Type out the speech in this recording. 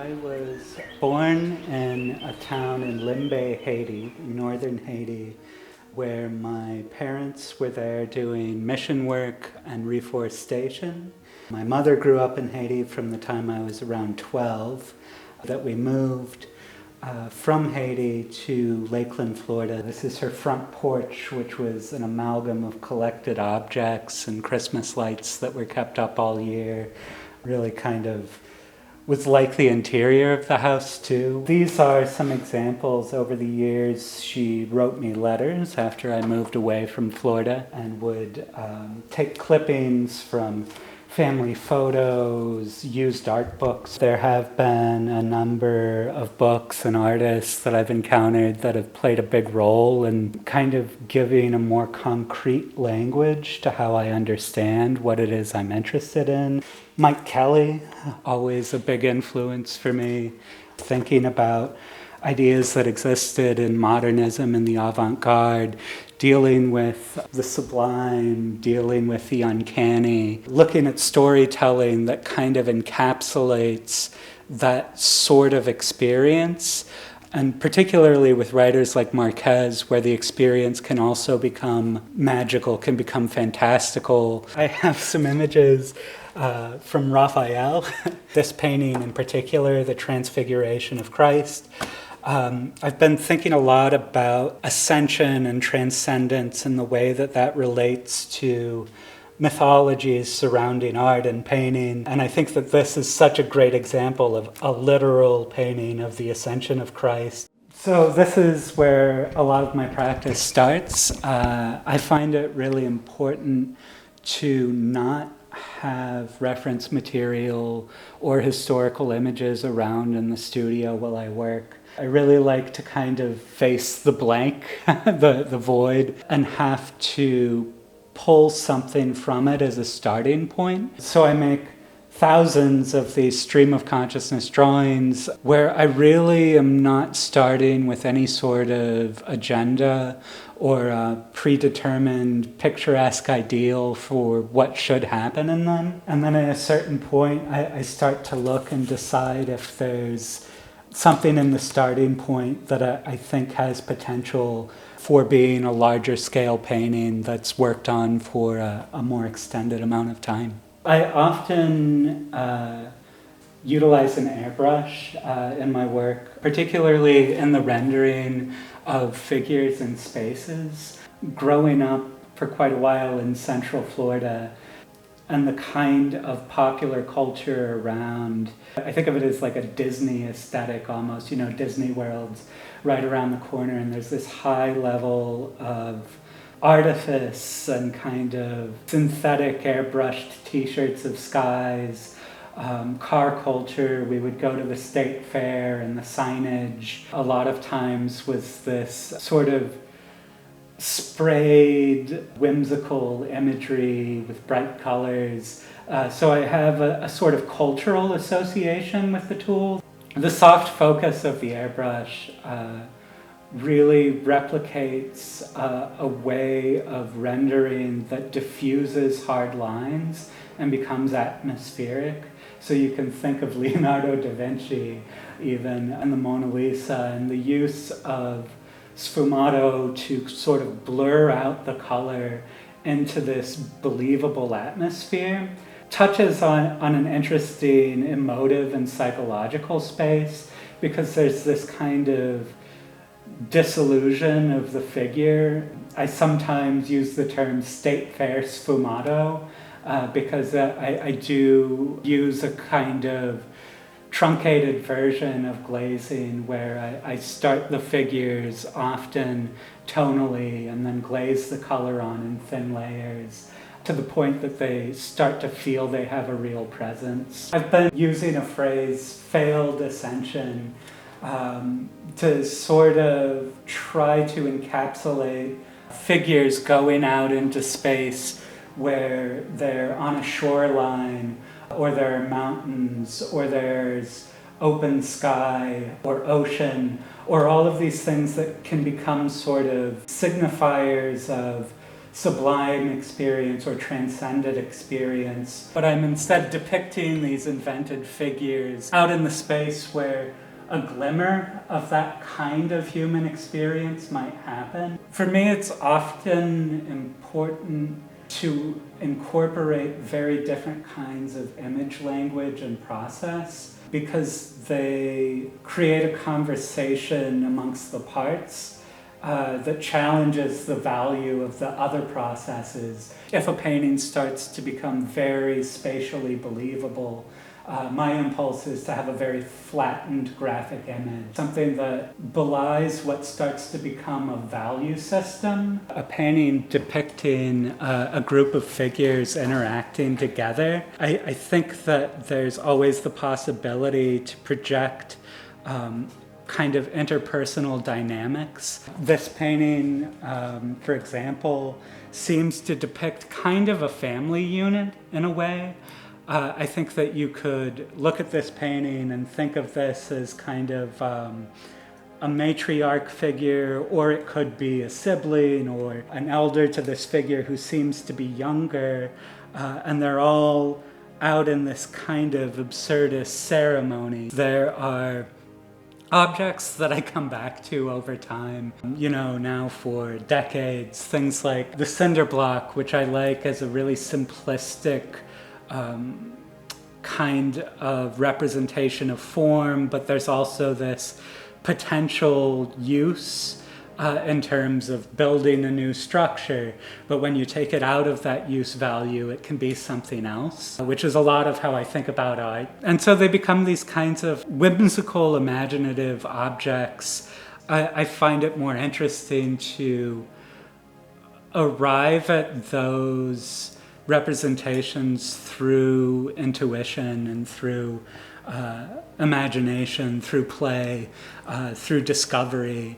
I was born in a town in Limbe, Haiti, northern Haiti, where my parents were there doing mission work and reforestation. My mother grew up in Haiti from the time I was around 12, that we moved from Haiti to Lakeland, Florida. This is her front porch, which was an amalgam of collected objects and Christmas lights that were kept up all year. Really kind of was like the interior of the house too. These are some examples over the years. She wrote me letters after I moved away from Florida and would take clippings from family photos, used art books. There have been a number of books and artists that I've encountered that have played a big role in kind of giving a more concrete language to how I understand what it is I'm interested in. Mike Kelly, always a big influence for me, thinking about ideas that existed in modernism and the avant-garde, dealing with the sublime, dealing with the uncanny, looking at storytelling that kind of encapsulates that sort of experience, and particularly with writers like Marquez, where the experience can also become magical, can become fantastical. I have some images from Raphael, this painting in particular, the Transfiguration of Christ. I've been thinking a lot about ascension and transcendence and the way that that relates to mythologies surrounding art and painting. And I think that this is such a great example of a literal painting of the ascension of Christ. So this is where a lot of my practice starts. I find it really important to not have reference material or historical images around in the studio while I work. I really like to kind of face the blank, the void, and have to pull something from it as a starting point. So I make thousands of these stream of consciousness drawings where I really am not starting with any sort of agenda or a predetermined picturesque ideal for what should happen in them. And then at a certain point, I start to look and decide if there's something in the starting point that I think has potential for being a larger scale painting that's worked on for a more extended amount of time. I often utilize an airbrush in my work, particularly in the rendering of figures and spaces. Growing up for quite a while in Central Florida, and the kind of popular culture around, I think of it as like a Disney aesthetic almost, Disney World's right around the corner, and there's this high level of artifice and kind of synthetic airbrushed t-shirts of skies, car culture. We would go to the state fair, and the signage a lot of times was this sort of sprayed, whimsical imagery with bright colors. So I have a sort of cultural association with the tool. The soft focus of the airbrush really replicates a way of rendering that diffuses hard lines and becomes atmospheric. So you can think of Leonardo da Vinci even, and the Mona Lisa, and the use of sfumato to sort of blur out the color into this believable atmosphere, touches on an interesting emotive and psychological space, because there's this kind of disillusion of the figure. I sometimes use the term state fair sfumato because I do use a kind of truncated version of glazing where I start the figures often tonally and then glaze the color on in thin layers to the point that they start to feel they have a real presence. I've been using a phrase, failed ascension, to sort of try to encapsulate figures going out into space where they're on a shoreline, or there are mountains, or there's open sky, or ocean, or all of these things that can become sort of signifiers of sublime experience or transcendent experience, but I'm instead depicting these invented figures out in the space where a glimmer of that kind of human experience might happen. For me, it's often important to incorporate very different kinds of image language and process because they create a conversation amongst the parts that challenges the value of the other processes. If a painting starts to become very spatially believable, my impulse is to have a very flattened graphic image, something that belies what starts to become a value system. A painting depicting a group of figures interacting together, I think that there's always the possibility to project kind of interpersonal dynamics. This painting, for example, seems to depict kind of a family unit in a way. I think that you could look at this painting and think of this as kind of a matriarch figure, or it could be a sibling or an elder to this figure who seems to be younger, and they're all out in this kind of absurdist ceremony. There are objects that I come back to over time, now for decades, things like the cinder block, which I like as a really simplistic kind of representation of form, but there's also this potential use in terms of building a new structure. But when you take it out of that use value, it can be something else, which is a lot of how I think about art. And so they become these kinds of whimsical, imaginative objects. I find it more interesting to arrive at those representations through intuition and through imagination, through play, through discovery.